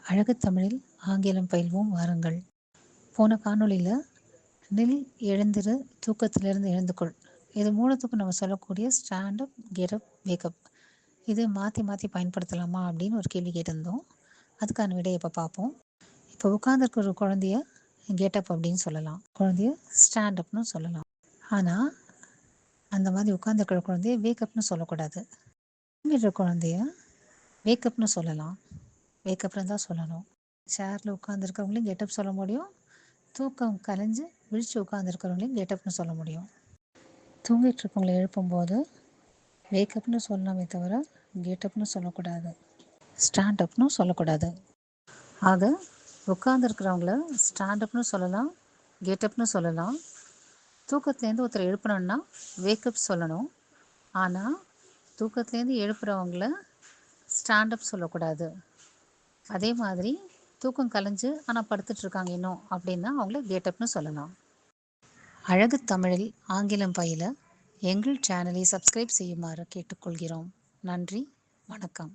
அழகு தமிழில் ஆங்கிலம் பயில்வோம் வாருங்கள். போன காணொளியில் நில், எழுந்திரு, தூக்கத்திலிருந்து எழுந்துக்கொள், இது மூணுத்துக்கும் நம்ம சொல்லக்கூடிய ஸ்டாண்டப், கெட்டப், வேக்கப், இது மாற்றி மாற்றி பயன்படுத்தலாமா அப்படின்னு ஒரு கேள்வி கேட்டிருந்தோம். அதுக்கான விடையை இப்போ பார்ப்போம். இப்போ உட்காந்துருக்க ஒரு குழந்தைய கெட்டப் அப்படின்னு சொல்லலாம், குழந்தைய ஸ்டாண்டப்னு சொல்லலாம். ஆனால் அந்த மாதிரி உட்காந்துருக்கிற குழந்தைய வேக்கப்னு சொல்லக்கூடாது. தூங்கிடுற குழந்தைய வேக்கப்னு சொல்லலாம், வேக்கப்னு தான் சொல்லணும். சேரில் உட்காந்துருக்கவங்களையும் கெட்டப் சொல்ல முடியும், தூக்கம் கலைஞ்சு விழித்து உட்காந்துருக்கிறவங்களையும் கெட்டப்னு சொல்ல முடியும். தூங்கிட்டு இருக்கவங்களை எழுப்பும்போது வேக்கப்னு சொல்லணுமே தவிர கெட்டப்னு சொல்லக்கூடாது, ஸ்டாண்டப்னு சொல்லக்கூடாது. ஆக உட்காந்துருக்கிறவங்கள ஸ்டாண்டப்னு சொல்லலாம், கெட்டப்னு சொல்லலாம். தூக்கத்துலேருந்து ஒருத்தர் எழுப்பணுன்னா வேக்கப் சொல்லணும். ஆனால் தூக்கத்துலேருந்து எழுப்புகிறவங்கள ஸ்டாண்டப் சொல்லக்கூடாது. அதே மாதிரி தூக்கம் கலைஞ்சு ஆனால் படுத்துட்ருக்காங்க இன்னும் அப்படின்னா அவங்கள கெட்டப்னு சொல்லலாம். அழகு தமிழில் ஆங்கிலம் பயில எங்கள் சேனலை சப்ஸ்கிரைப் செய்யுமாறு கேட்டுக்கொள்கிறோம். நன்றி, வணக்கம்.